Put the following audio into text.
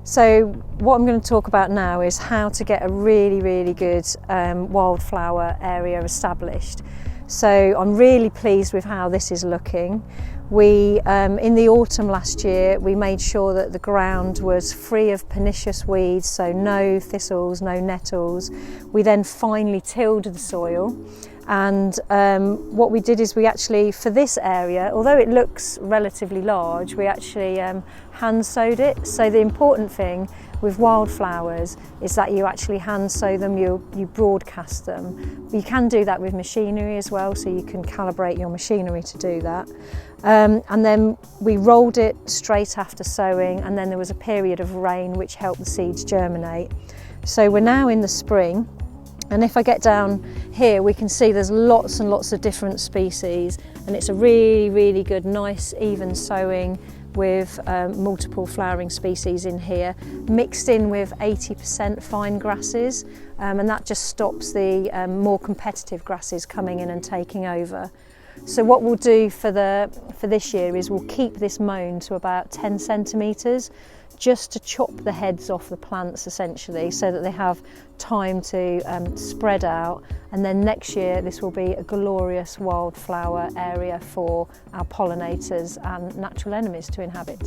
So what I'm going to talk about now is how to get a really good wildflower area established. So I'm really pleased with how this is looking. We, in the autumn last year, we made sure that the ground was free of pernicious weeds, so no thistles, no nettles. We then finely tilled the soil, and what we did is we actually, for this area, although it looks relatively large, we actually hand sowed it. So the important thing with wildflowers is that you actually hand sow them, you broadcast them. You can do that with machinery as well, so you can calibrate your machinery to do that. And then we rolled it straight after sowing, and then there was a period of rain which helped the seeds germinate. So we're now in the spring, and if I get down here we can see there's lots and lots of different species, and it's a really good, nice, even sowing with multiple flowering species in here, mixed in with 80% fine grasses, and that just stops the more competitive grasses coming in and taking over. So what we'll do for this year is we'll keep this mown to about 10 centimetres, just to chop the heads off the plants essentially, so that they have time to spread out, and then next year this will be a glorious wildflower area for our pollinators and natural enemies to inhabit.